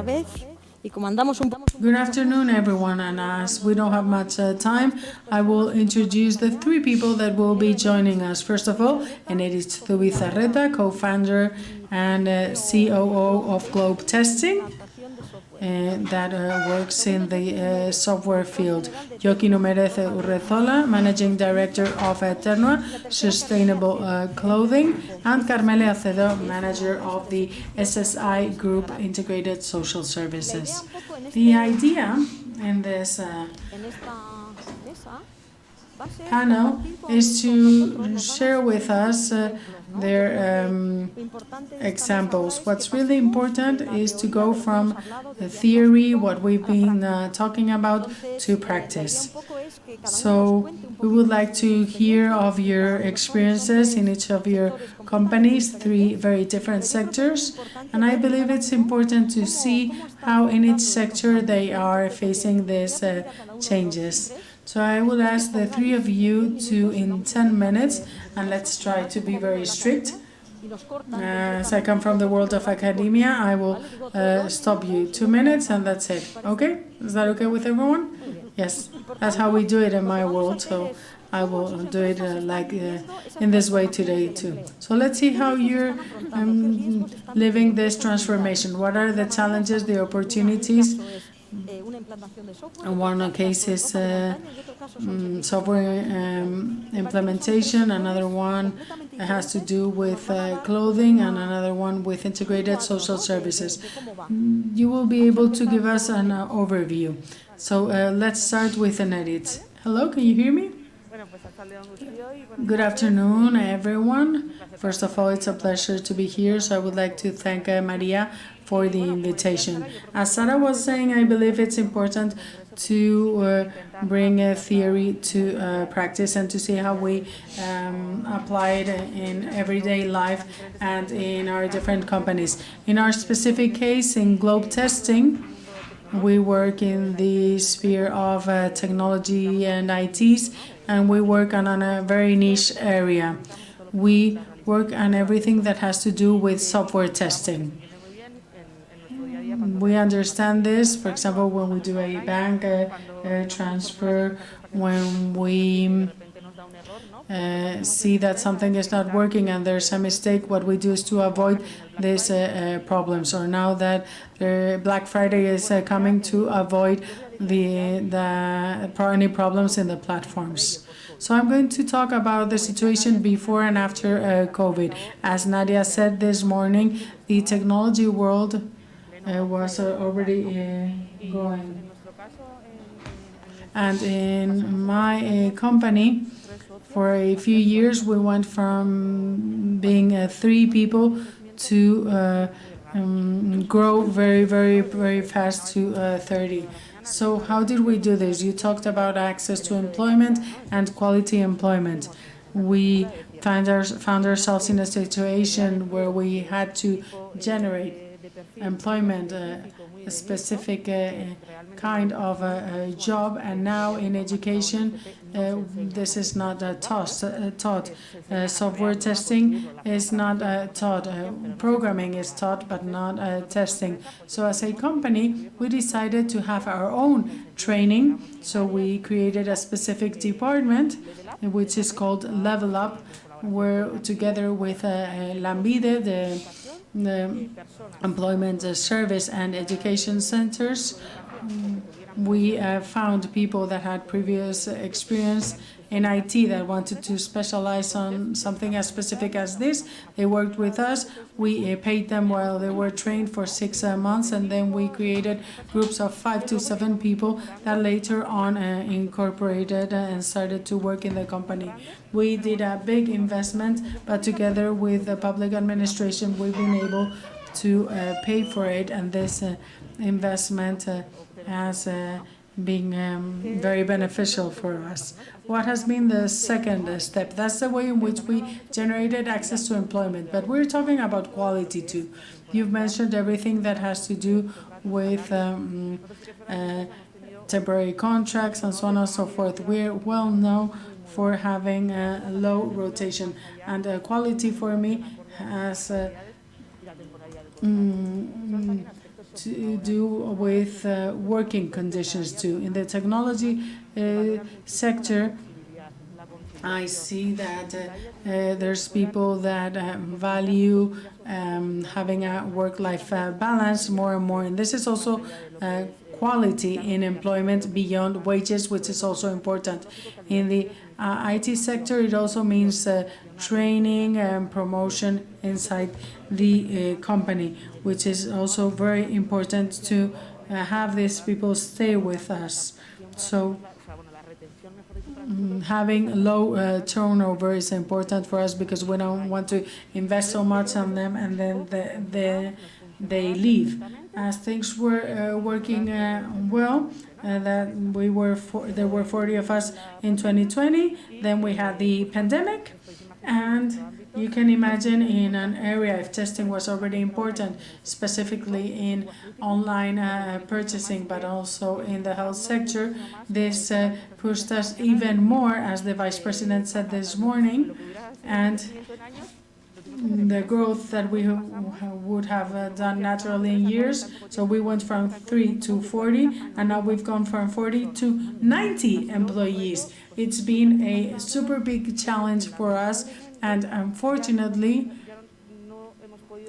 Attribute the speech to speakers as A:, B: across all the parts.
A: otra vez. Y como andamos un poco...
B: Good afternoon, everyone, and as we don't have much time, I will introduce the three people that will be joining us. First of all, Enedis Zubizarreta, co-founder and COO of Globe Testing, that works in the software field. Joaquín Omerez Urrezola, Managing Director of Eternua Sustainable Clothing, and Carmele Acedo, Manager of the SSI Group Integrated Social Services. The idea in this panel is to share with us their examples. What's really important is to go from the theory, what we've been talking about, to practice. So we would like to hear of your experiences in each of your companies, three very different sectors, and I believe it's important to see how in each sector they are facing these changes. So I would ask the three of you to, in 10 minutes, and let's try to be very strict. As I come from the world of academia, I will stop you 2 minutes and that's it. Okay? Is that okay with everyone? Yes, that's how we do it in my world, so I will do it in this way today too. So let's see how you're living this transformation. What are the challenges, the opportunities? One case is software implementation, another one has to do with clothing, and another one with integrated social services. You will be able to give us an overview. So let's start with Enedis. Hello, can you hear me? Good afternoon, everyone. First of all, it's a pleasure to be here, so I would like to thank Maria for the invitation. As Sara was saying, I believe it's important to bring a theory to practice and to see how we apply it in everyday life and in our different companies. In our specific case, in Globe Testing, we work in the sphere of technology and ITs, and we work on a very niche area. We work on everything that has to do with software testing. We understand this, for example, when we do a bank transfer, when we see that something is not working and there's a mistake, what we do is to avoid these problems. Or now that Black Friday is coming, to avoid any problems in the platforms. So I'm going to talk about the situation before and after COVID. As Nadia said this morning, the technology world was already going. And in my company, for a few years, we went from being 3 people to grow very, very, very fast to 30. So how did we do this? You talked about access to employment and quality employment. We found ourselves in a situation where we had to generate employment, a specific kind of a job, and now in education this is not taught. Software testing is not taught. Programming is taught, but not testing. So as a company, we decided to have our own training. So we created a specific department, which is called Level Up, where together with Lambide, the employment service and education centers, we found people that had previous experience in IT that wanted to specialize on something as specific as this. They worked with us. We paid them while they were trained for 6 months, and then we created groups of 5 to 7 people that later on incorporated and started to work in the company. We did a big investment, but together with the public administration, we've been able to pay for it, and this investment has been very beneficial for us. What has been the second step? That's the way in which we generated access to employment, but we're talking about quality too. You've mentioned everything that has to do with temporary contracts and so on and so forth. We're well known for having a low rotation, and quality for me has to do with working conditions too. In the technology sector, I see that there's people that value having a work-life balance more and more, and this is also quality in employment beyond wages, which is also important. In the IT sector, it also means training and promotion inside the company, which is also very important to have these people stay with us. So having low turnover is important for us because we don't want to invest so much on them and then they leave. As things were working well, that there were 40 of us in 2020. Then we had the pandemic, and you can imagine in an area if testing was already important, specifically in online purchasing, but also in the health sector, this pushed us even more, as the Vice President said this morning, and the growth that we would have done naturally in years. So we went from 3 to 40, and now we've gone from 40 to 90 employees. It's been a super big challenge for us, and unfortunately,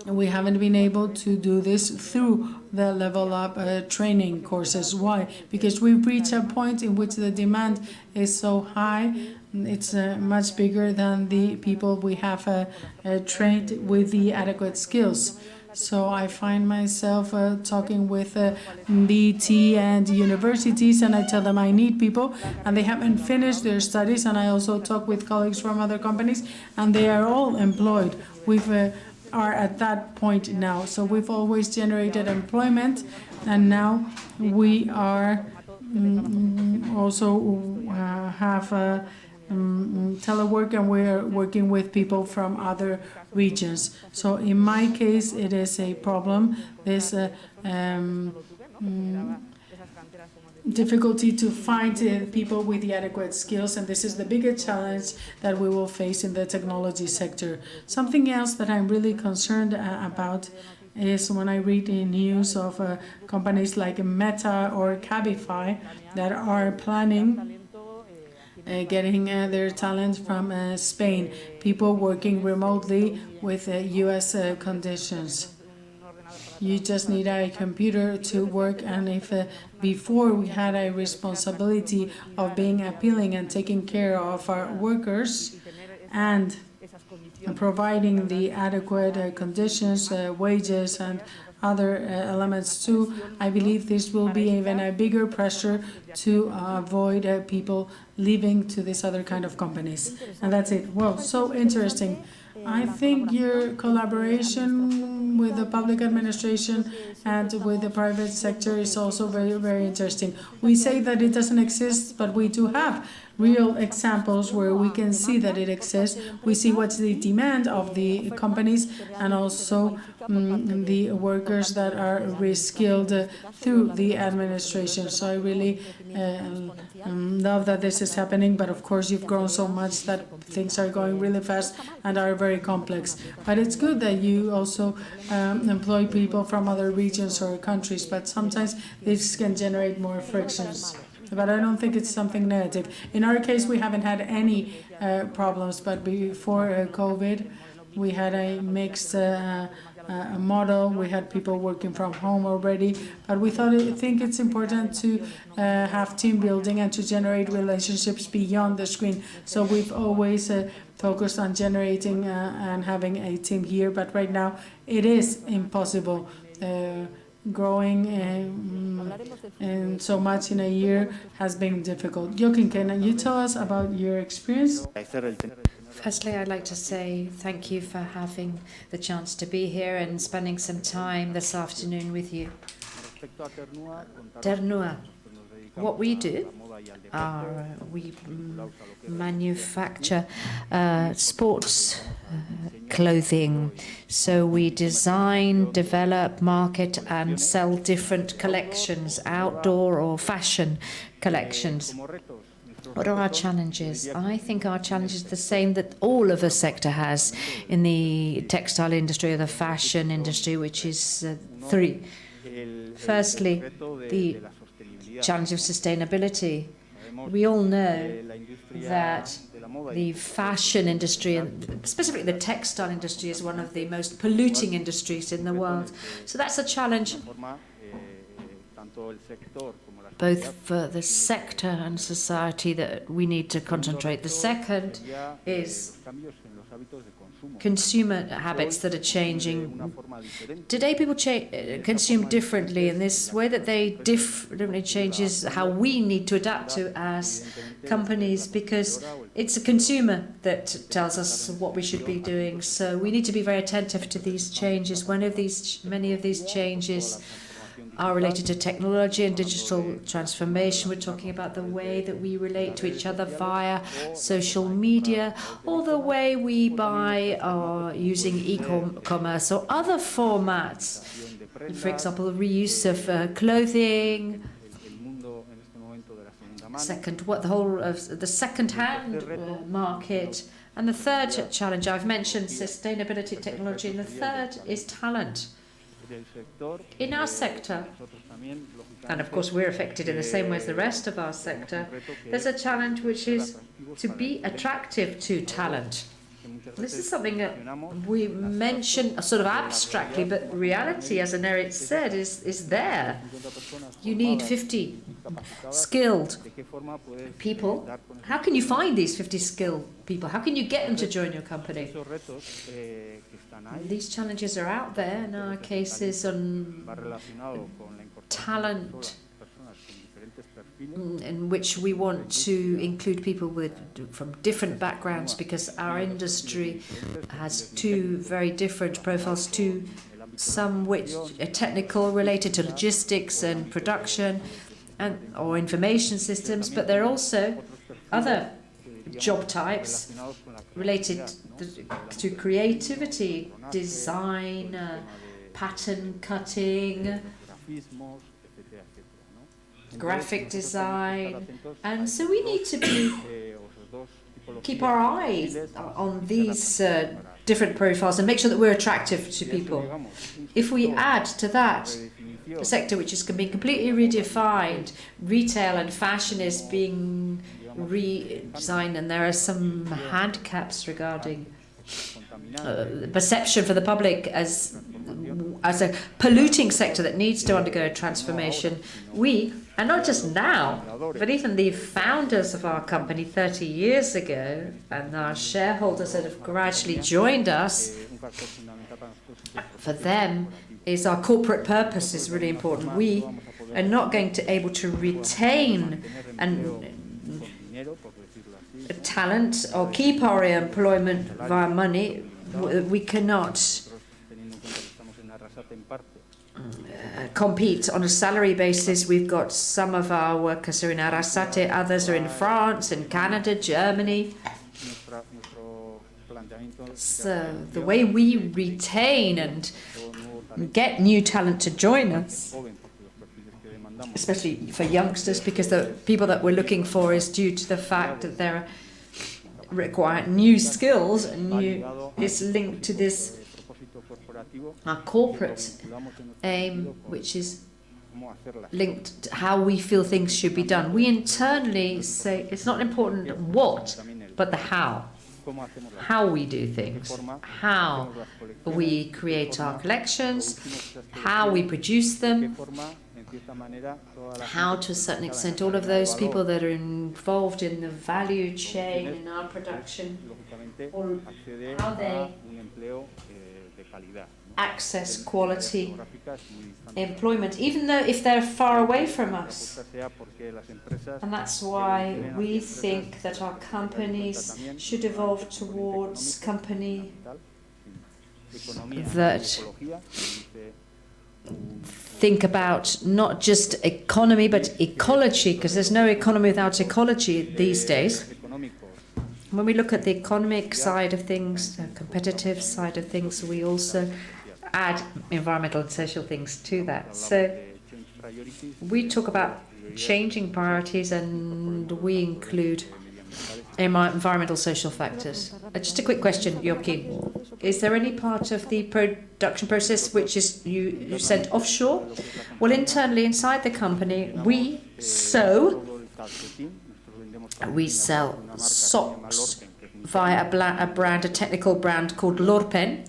B: we haven't been able to do this through the Level Up training courses. Why? Because we've reached a point in which the demand is so high. It's much bigger than the people we have trained with the adequate skills. So I find myself talking with BT and universities, and I tell them I need people, and they haven't finished their studies. And I also talk with colleagues from other companies, and they are all employed. We've are at that point now. So we've always generated employment, and now we are also have telework, and we're working with people from other regions. So in my case, it is a problem. There's difficulty to find people with the adequate skills, and this is the biggest challenge that we will face in the technology sector. Something else that I'm really concerned about is when I read the news of companies like Meta or Cabify that are planning getting their talent from Spain, people working remotely with US conditions. You just need a computer to work, and if before we had a responsibility of being appealing and taking care of our workers and providing the adequate conditions, wages, and other elements too, I believe this will be even a bigger pressure to avoid people leaving to these other kind of companies. And that's it. Well, so interesting. I think your collaboration with the public administration and with the private sector is also very, very interesting. We say that it doesn't exist, but we do have real examples where we can see that it exists. We see what's the demand of the companies and also the workers that are reskilled through the administration. So I really love that this is happening, but of course you've grown so much that things are going really fast and are very complex. But it's good that you also employ people from other regions or countries, but sometimes this can generate more frictions. But I don't think it's something negative. In our case, we haven't had any problems, but before COVID, we had a mixed model. We had people working from home already, but we think it's important to have team building and to generate relationships beyond the screen. So we've always focused on generating and having a team here, but right now it is impossible. Growing and so much in a year has been difficult. Joaquin, can you tell us about your experience?
C: Firstly, I'd like to say thank you for having the chance to be here and spending some time this afternoon with you. Ternua, what we do are we manufacture sports clothing. So we design, develop, market and sell different collections, outdoor or fashion collections. What are our challenges? I think our challenge is the same that all of the sector has in the textile industry or the fashion industry, which is three. Firstly, the challenge of sustainability. We all know that the fashion industry, and specifically the textile industry, is one of the most polluting industries in the world. So that's a challenge both for the sector and society that we need to concentrate. The second is consumer habits that are changing. Today people consume differently, and this way that they differently changes how we need to adapt to as companies, because it's a consumer that tells us what we should be doing. So we need to be very attentive to these changes. Many of these changes are related to technology and digital transformation. We're talking about the way that we relate to each other via social media, or the way we buy using e-commerce or other formats. For example, the reuse of clothing. The whole of the second-hand market. And the third challenge, I've mentioned sustainability, technology, and the third is talent. In our sector, and of course we're affected in the same way as the rest of our sector, there's a challenge which is to be attractive to talent. This is something that we mention sort of abstractly, but reality, as Anerit said, is there. You need 50 skilled people. How can you find these 50 skilled people? How can you get them to join your company? These challenges are out there. In our cases, on talent, in which we want to include people from different backgrounds, because our industry has two very different profiles, some which are technical, related to logistics and production or information systems, but there are also other job types related to creativity, design, pattern cutting, graphic design, and so we need to keep our eyes on these different profiles and make sure that we're attractive to people. If we add to that a sector which is being completely redefined, retail and fashion is being redesigned, and there are some handicaps regarding perception for the public as a polluting sector that needs to undergo a transformation. We, and not just now, but even the founders of our company 30 years ago, and our shareholders that have gradually joined us, for them is our corporate purpose is really important. We are not going to able to retain talent or keep our employment via money. We cannot compete on a salary basis. We've got some of our workers are in Arrasate, others are in France, in Canada, Germany. So the way we retain and get new talent to join us, especially for youngsters, because the people that we're looking for is due to the fact that they require new skills, and is linked to this our corporate aim, which is linked to how we feel things should be done. We internally say it's not important what, but the how. How we do things, how we create our collections, how we produce them, how, to a certain extent, all of those people that are involved in the value chain in our production, or how they access quality employment, even though if they're far away from us. And that's why we think that our companies should evolve towards company that think about not just economy but ecology, because there's no economy without ecology these days. When we look at the economic side of things, the competitive side of things, we also add environmental and social things to that. So we talk about changing priorities, and we include environmental social factors. Just a quick question, Joaquin. Is there any part of the production process which is you sent offshore? Well, internally inside the company, we sew. We sell socks via a brand, a technical brand called Lorpen,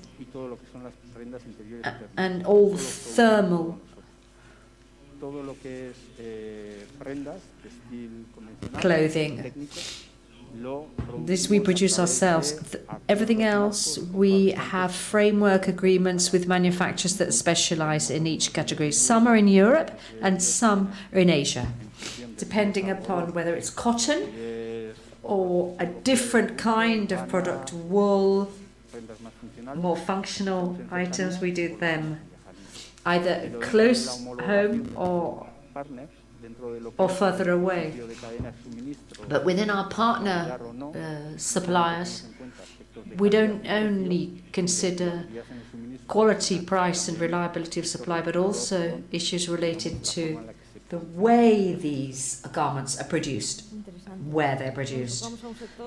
C: and all thermal clothing. This we produce ourselves. Everything else, we have framework agreements with manufacturers that specialize in each category. Some are in Europe and some are in Asia, depending upon whether it's cotton or a different kind of product, wool, more functional items. We do them either close home or further away. But within our partner suppliers, we don't only consider quality, price and reliability of supply, but also issues related to the way these garments are produced, where they're produced.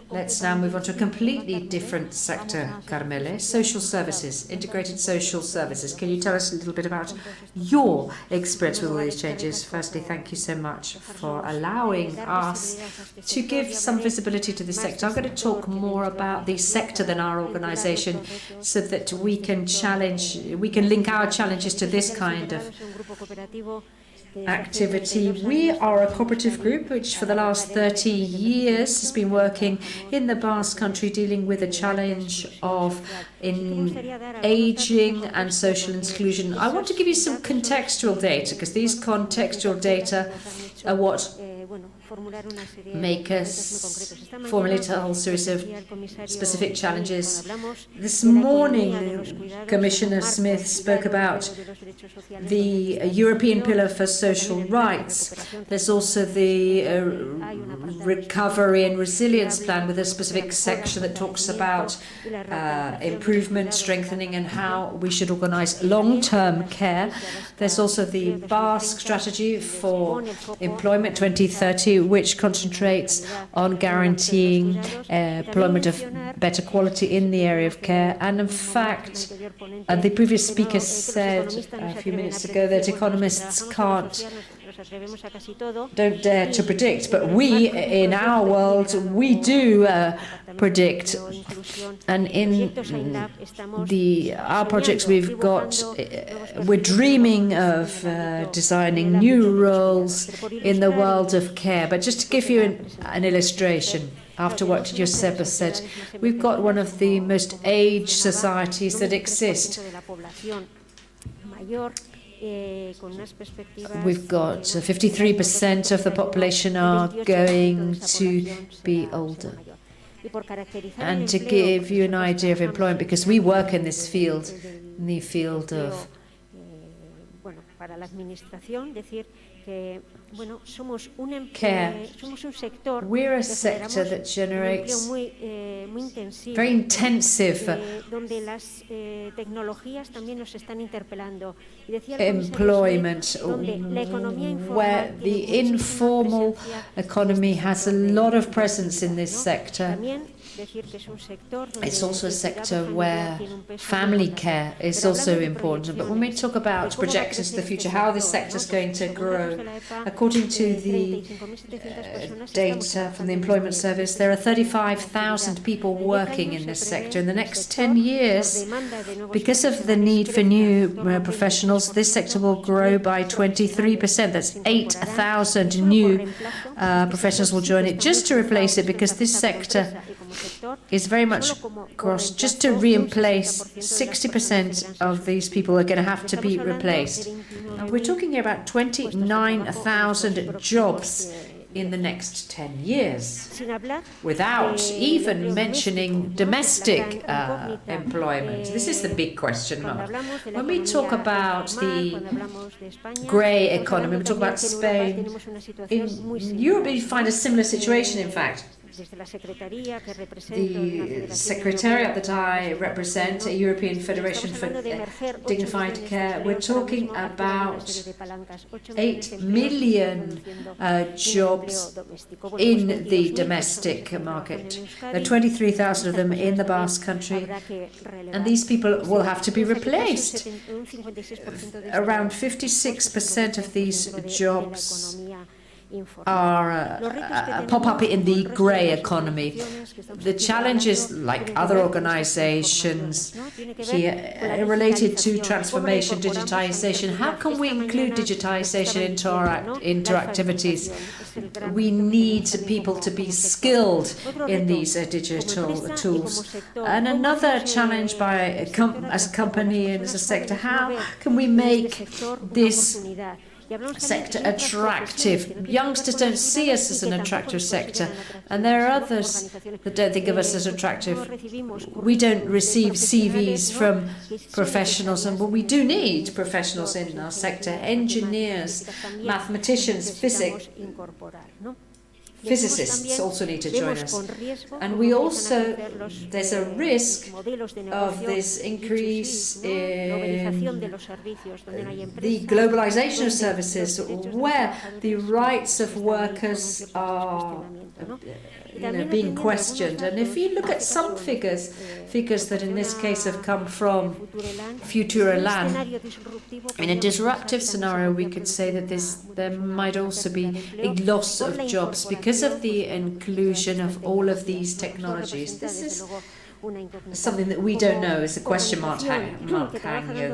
C: Let's now move on to a completely different sector, Carmele, social services, integrated social services. Can you tell us a little bit about your experience with all these changes? Firstly, thank you so much for allowing us to give some visibility to this sector. I'm going to talk more about the sector than our organization so that we can link our challenges to this kind of activity. We are a cooperative group which for the last 30 years has been working in the Basque Country dealing with the challenge of aging and social inclusion. I want to give you some contextual data because these contextual data are what make us formulate a whole series of specific challenges. This morning, Commissioner Smith spoke about the European Pillar for Social Rights. There's also the Recovery and Resilience Plan with a specific section that talks about improvement, strengthening and how we should organise long-term care. There's also the Basque Strategy for Employment 2030, which concentrates on guaranteeing employment of better quality in the area of care. And in fact, the previous speaker said a few minutes ago that economists don't dare to predict, but we, in our world, we do predict. And in our projects we've got, we're dreaming of designing new roles in the world of care. But just to give you an illustration, after what Josep said, we've got one of the most aged societies that exist. We've got 53% of the population are going to be older. And to give you an idea of employment, because we work in this field, in the field of care, we're a sector that generates very intensive employment, where the informal economy has a lot of presence in this sector. It's also a sector where family care is also important. But when we talk about projections to the future, how this sector is going to grow, according to the data from the Employment Service, there are 35,000 people working in this sector. In the next 10 years, because of the need for new professionals, this sector will grow by 23%. That's 8,000 new professionals will join it just to replace it, because this sector is very much cross. Just to replace 60% of these people are going to have to be replaced. And we're talking here about 29,000 jobs in the next 10 years, without even mentioning domestic employment. This is the big question mark. When we talk about the grey economy, we talk about Spain. In Europe, you find a similar situation, in fact. the secretariat that I represent, a European Federation for Dignified Care, we're talking about 8 million jobs in the domestic market. There are 23,000 of them in the Basque Country, and these people will have to be replaced. Around 56% of these jobs are pop up in the grey economy. The challenges, like other organizations here, related to transformation, digitization. How can we include digitization into our activities? We need people to be skilled in these digital tools. And another challenge by as a company and as a sector, how can we make this sector attractive? Youngsters don't see us as an attractive sector, and there are others that don't think of us as attractive. We don't receive CVs from professionals, and we do need professionals in our sector, engineers, mathematicians, physicists also need to join us. And we also, there's a risk of this increase in the globalization of services, where the rights of workers are being questioned. And if you look at some figures that in this case have come from Futureland, in a disruptive scenario, we could say that there might also be a loss of jobs because of the inclusion of all of these technologies. This is something that we don't know, is a question mark hanging over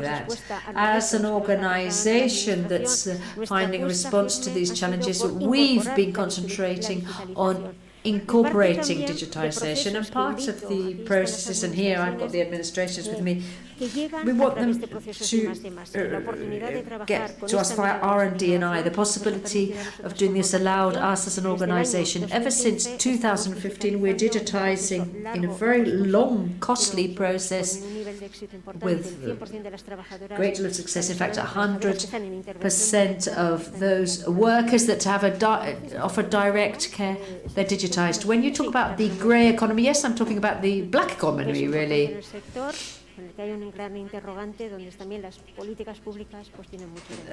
C: that. As an organization that's finding a response to these challenges, we've been concentrating on incorporating digitization, and part of the processes, and here I've got the administrators with me, we want them to get to us via R&D and I. The possibility of doing this allowed us as an organization. Ever since 2015, we're digitizing in a very long, costly process with great deal of success. In fact, 100% of those workers that have offer direct care, they're digitized. When you talk about the grey economy, yes, I'm talking about the black economy, really.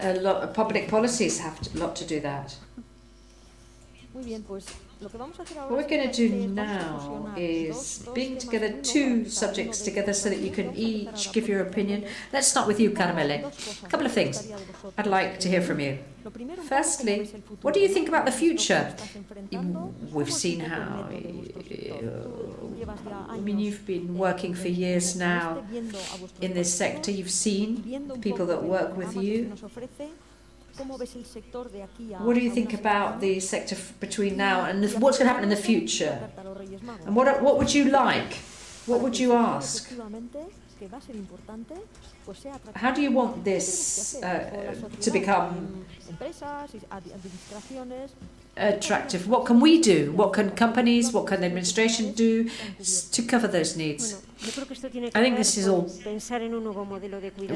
C: A lot of public policies have a lot to do that. What we're going to do now is bring together two subjects together so that you can each give your opinion. Let's start with you, Carmele. A couple of things I'd like to hear from you. Firstly, what do you think about the future? We've seen how, you've been working for years now in this sector. You've seen people that work with you. What do you think about the sector between now and what's going to happen in the future? And what would you like? What would you ask? How do you want this to become attractive? What can we do? What can companies, what can the administration do to cover those needs? I think this is all.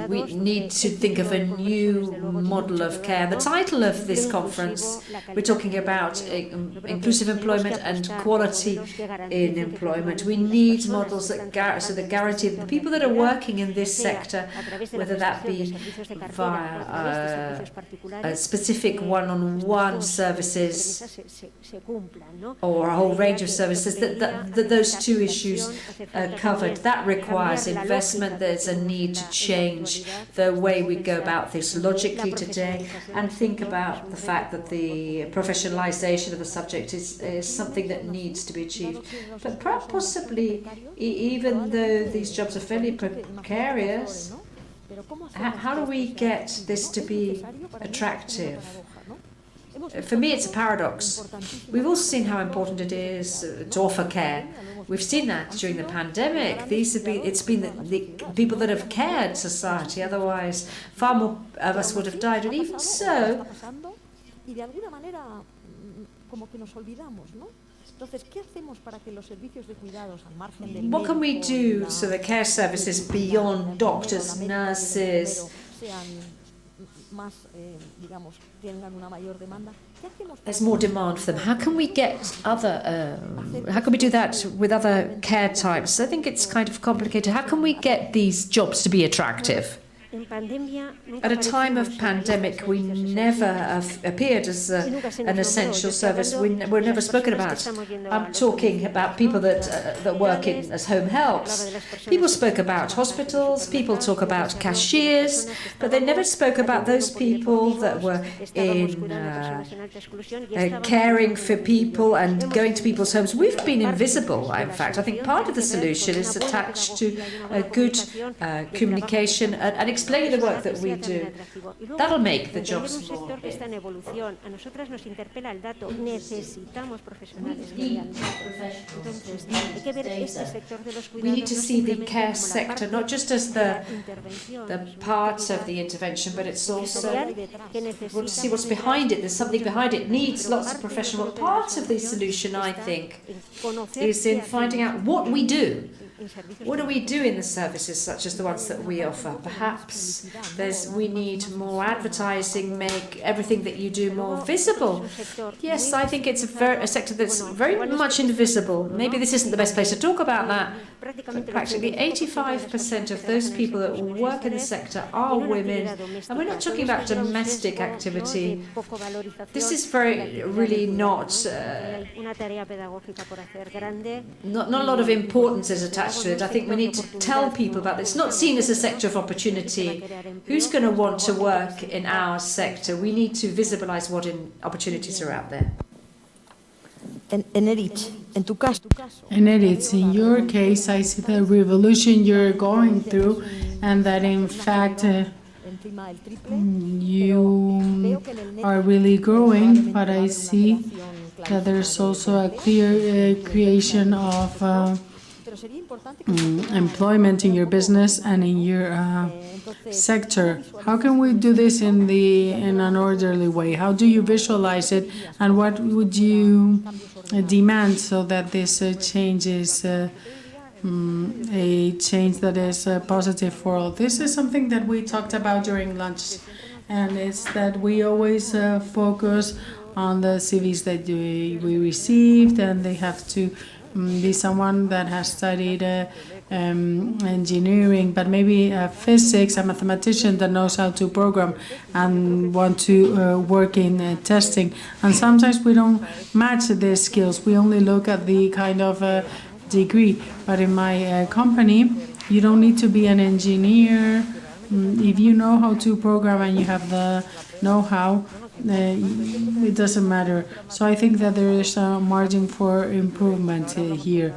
C: We need to think of a new model of care. The title of this conference, we're talking about inclusive employment and quality in employment. We need models that guarantee the people that are working in this sector, whether that be via a specific one-on-one services or a whole range of services, that those two issues are covered. That requires investment. There's a need to change the way we go about this logically today and think about the fact that the professionalization of the subject is something that needs to be achieved. But perhaps possibly, even though these jobs are fairly precarious, how do we get this to be attractive? For me, it's a paradox. We've also seen how important it is to offer care. We've seen that during the pandemic. It's been the people that have cared society. Otherwise, far more of us would have died. And even so, what can we do so the care services beyond doctors, nurses, There's more demand for them. How can we get how can we do that with other care types? I think it's kind of complicated. How can we get these jobs to be attractive? At a time of pandemic, we never have appeared as an essential service. We're never spoken about. I'm talking about people that work as home helps. People spoke about hospitals, people talk about cashiers, but they never spoke about those people that were in caring for people and going to people's homes. We've been invisible, in fact. I think part of the solution is attached to a good communication and explaining the work that we do. That'll make the jobs more. We need to see the care sector not just as the part of the intervention, but it's also, we want to see what's behind it. There's something behind it. Needs lots of professional. Part of the solution, I think, is in finding out what we do. What do we do in the services such as the ones that we offer? Perhaps we need more advertising, make everything that you do more visible. Yes, I think it's a sector that's very much invisible. Maybe this isn't the best place to talk about that, but practically 85% of those people that work in the sector are women, and we're not talking about domestic activity. This is really not a lot of importance is attached to it. I think we need to tell people about this. It's not seen as a sector of opportunity. Who's going to want to work in our sector? We need to visibilize what opportunities are out there.
A: Enedith,
B: in your case, I see the revolution you're going through, and that in fact you are really growing, but I see that there's also a clear creation of employment in your business and in your sector. How can we do this in an orderly way? How do you visualize it, and what would you demand so that this change is a change that is positive for all? This is something that we talked about during lunch, and it's that we always focus on the CVs that we received, and they have to be someone that has studied engineering, but maybe physics, a mathematician that knows how to program and want to work in testing. And sometimes we don't match these skills. We only look at the kind of degree. But in my company, you don't need to be an engineer. If you know how to program and you have the know-how, it doesn't matter. So I think that there is a margin for improvement here.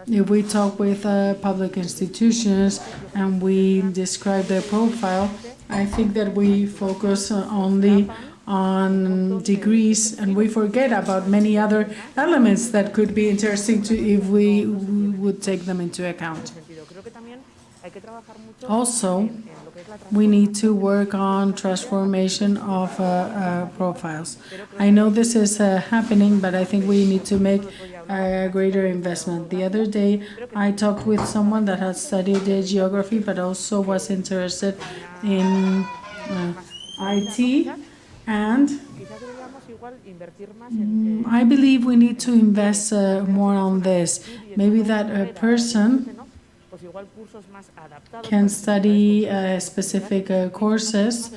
B: If we talk with public institutions and we describe their profile, I think that we focus only on degrees and we forget about many other elements that could be interesting if we would take them into account. Also, we need to work on transformation of profiles. I know this is happening, but I think we need to make a greater investment. The other day, I talked with someone that had studied geography, but also was interested in IT, and I believe we need to invest more on this. Maybe that person can study specific courses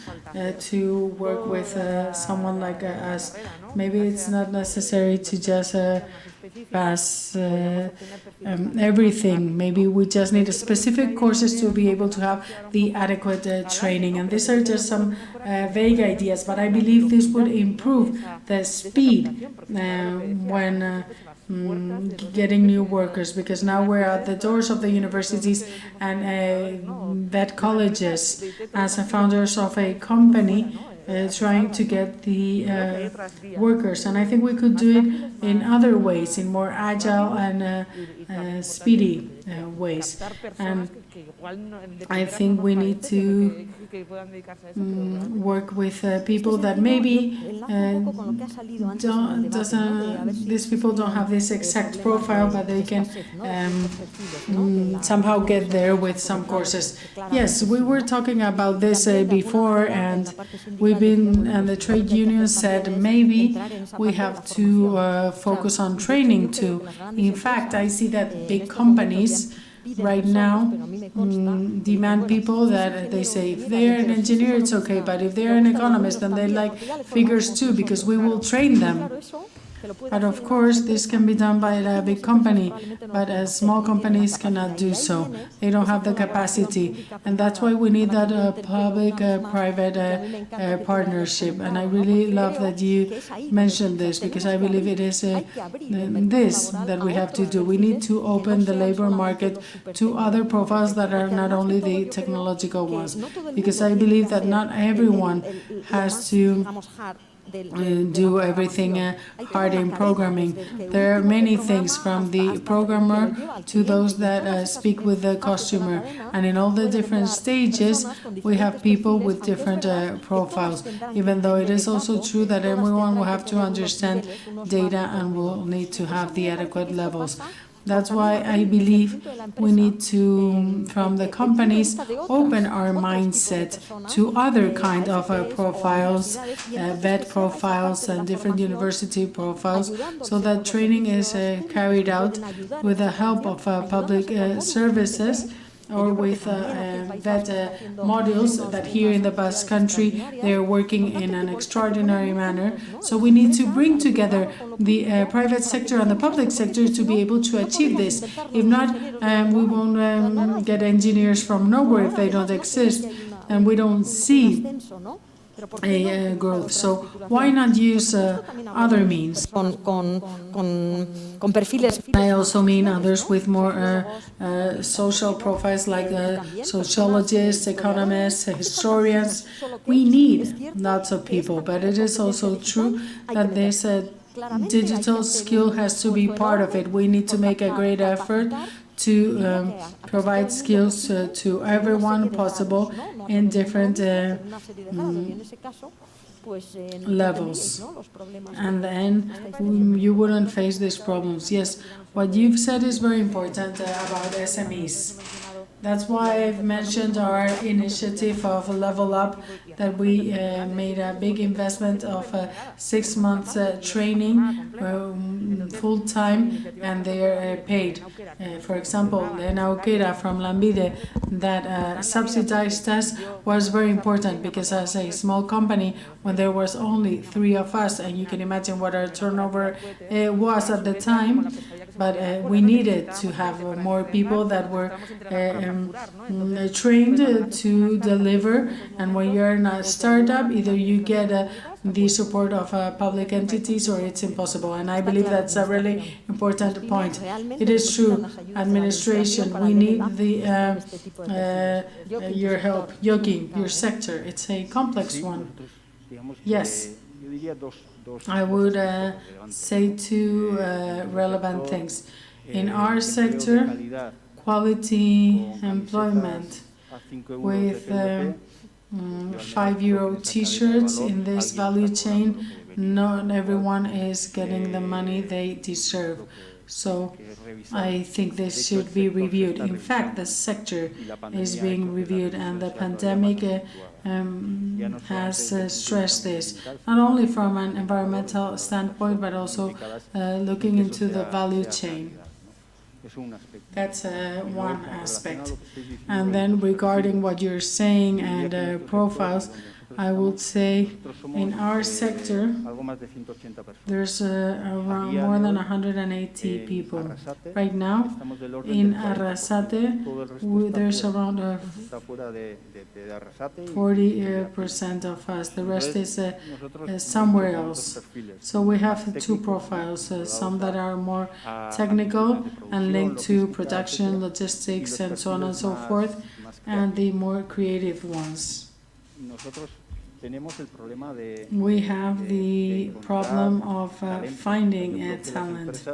B: to work with someone like us. Maybe it's not necessary to just pass everything. Maybe we just need specific courses to be able to have the adequate training. And these are just some vague ideas, but I believe this would improve the speed when getting new workers, because now we're at the doors of the universities and vet colleges as founders of a company trying to get the workers. And I think we could do it in other ways, in more agile and speedy ways. And I think we need to work with people that maybe these people don't have this exact profile, but they can somehow get there with some courses. Yes, we were talking about this before, and the trade union said maybe we have to focus on training too. In fact, I see that big companies right now demand people that they say if they're an engineer it's okay, but if they're an economist then they like figures too, because we will train them. But of course this can be done by a big company, but small companies cannot do so. They don't have the capacity, and that's why we need that public-private partnership. And I really love that you mentioned this, because I believe it is this that we have to do. We need to open the labor market to other profiles that are not only the technological ones, because I believe that not everyone has to do everything hard in programming. There are many things, from the programmer to those that speak with the customer, and in all the different stages we have people with different profiles, even though it is also true that everyone will have to understand data and will need to have the adequate levels. That's why I believe we need to, from the companies, open our mindset to other kind of profiles, vet profiles and different university profiles, so that training is carried out with the help of public services, or with vet modules that here in the Basque Country they are working in an extraordinary manner. So we need to bring together the private sector and the public sector to be able to achieve this. If not, we won't get engineers from nowhere if they don't exist, and we don't see a growth. So why not use other means? I also mean others with more social profiles, like sociologists, economists, historians. We need lots of people, but it is also true that this digital skill has to be part of it. We need to make a great effort to provide skills to everyone possible in different levels, and then you wouldn't face these problems. Yes, what you've said is very important about SMEs. That's why I've mentioned our initiative of Level Up, that we made a big investment of 6 months training, full-time, and they're paid. For example, Lena Oquera from Lambide, that subsidized us, was very important, because as a small company, when there was only 3 of us, and you can imagine what our turnover was at the time, but we needed to have more people that were trained to deliver. And when you're in a startup, either you get the support of public entities or it's impossible. And I believe that's a really important point. It is true, administration, we need your help. Joaquin, your sector, it's a complex one. Yes. I would say 2 relevant things. In our sector, quality employment with €5 t-shirts in this value chain. Not everyone is getting the money they deserve. So I think this should be reviewed. In fact, the sector is being reviewed, and the pandemic has stressed this, not only from an environmental standpoint, but also looking into the value chain. That's one aspect. And then regarding what you're saying and profiles, I would say in our sector there's around more than 180 people. Right now in Arrasate there's around 40% of us. The rest is somewhere else. So we have 2 profiles, some that are more technical and linked to production, logistics, and so on and so forth, and the more creative ones. We have the problem of finding talent.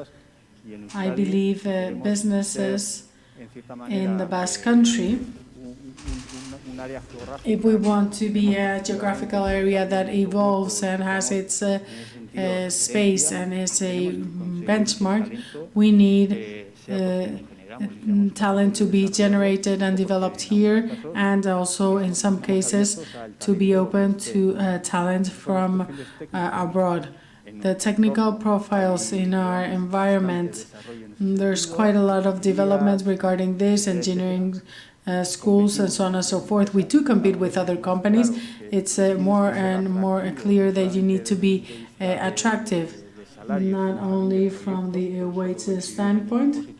B: I believe businesses in the Basque Country, if we want to be a geographical area that evolves and has its space and is a benchmark, we need talent to be generated and developed here, and also in some cases to be open to talent from abroad. The technical profiles in our environment, there's quite a lot of development regarding this, engineering schools and so on and so forth. We do compete with other companies. It's more and more clear that you need to be attractive, not only from the wage standpoint,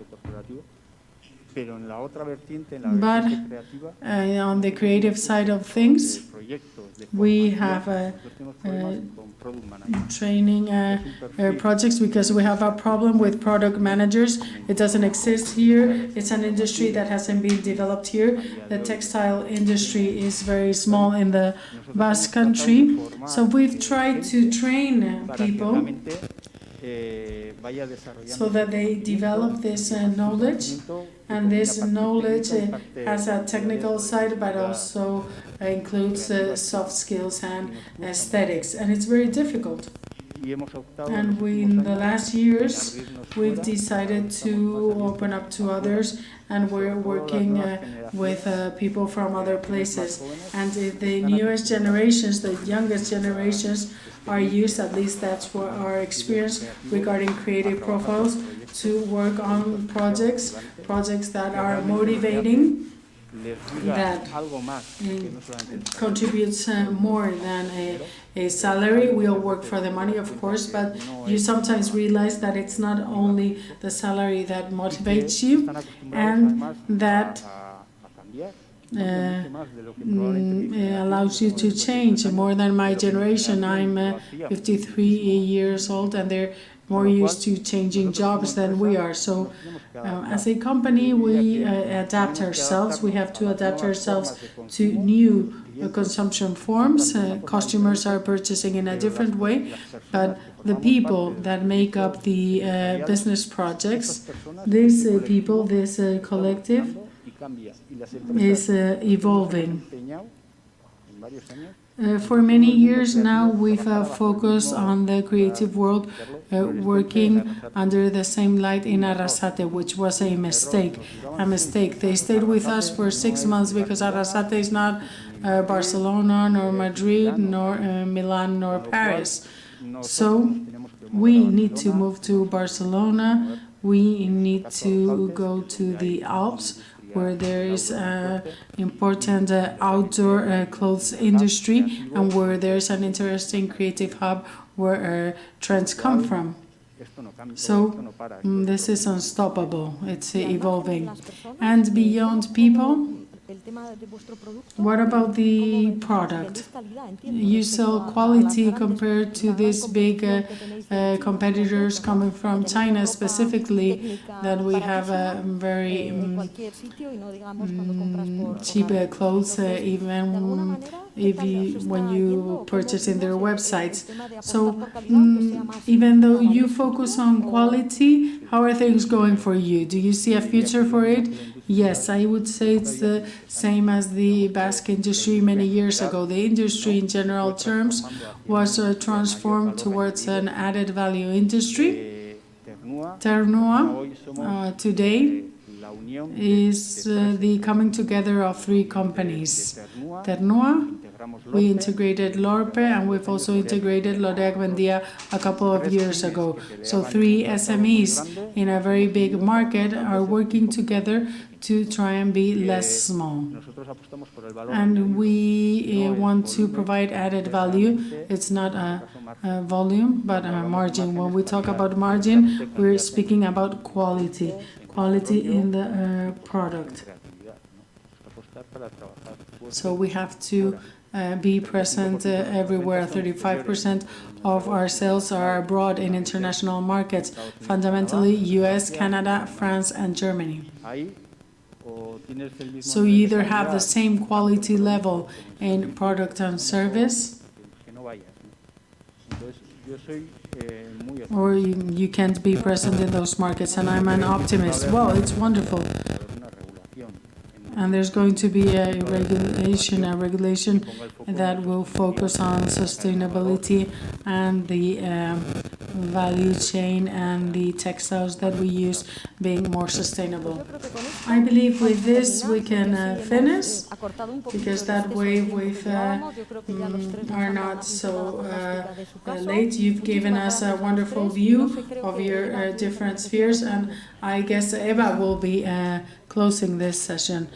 B: but on the creative side of things, we have training projects because we have a problem with product managers. It doesn't exist here. It's an industry that hasn't been developed here. The textile industry is very small in the Basque Country. So we've tried to train people so that they develop this knowledge, and this knowledge has a technical side but also includes soft skills and aesthetics, and it's very difficult. And in the last years we've decided to open up to others, and we're working with people from other places, and the newest generations, the youngest generations, are used, at least that's what our experience regarding creative profiles, to work on projects that are motivating, that contributes more than a salary. We all work for the money, of course, but you sometimes realize that it's not only the salary that motivates you, and that allows you to change more than my generation. I'm 53 years old, and they're more used to changing jobs than we are. So as a company, we adapt ourselves. We have to adapt ourselves to new consumption forms. Customers are purchasing in a different way, but the people that make up the business projects, these people, this collective, is evolving. For many years now, we've focused on the creative world, working under the same light in Arrasate, which was a mistake. They stayed with us for 6 months because Arrasate is not Barcelona, nor Madrid, nor Milan, nor Paris. So we need to move to Barcelona. We need to go to the Alps, where there is an important outdoor clothes industry, and where there's an interesting creative hub where trends come from. So this is unstoppable. It's evolving. And beyond people, what about the product? You sell quality compared to these big competitors coming from China specifically, that we have very cheap clothes, even when you purchase in their websites. So even though you focus on quality, how are things going for you? Do you see a future for it? Yes, I would say it's the same as the Basque industry many years ago. The industry in general terms was transformed towards an added value industry. Ternua today is the coming together of 3 companies. Ternua, we integrated Lorpe, and we've also integrated Loreac Vendia a couple of years ago. So 3 SMEs in a very big market are working together to try and be less small. And we want to provide added value. It's not a volume, but a margin. When we talk about margin, we're speaking about quality in the product. So we have to be present everywhere. 35% of our sales are abroad in international markets, fundamentally US, Canada, France, and Germany. So you either have the same quality level in product and service, or you can't be present in those markets. And I'm an optimist. Well, it's wonderful. And there's going to be a regulation that will focus on sustainability and the value chain and the textiles that we use being more sustainable. I believe with this we can finish, because that way we are not so late. You've given us a wonderful view of your different spheres, and I guess Eva will be closing this session.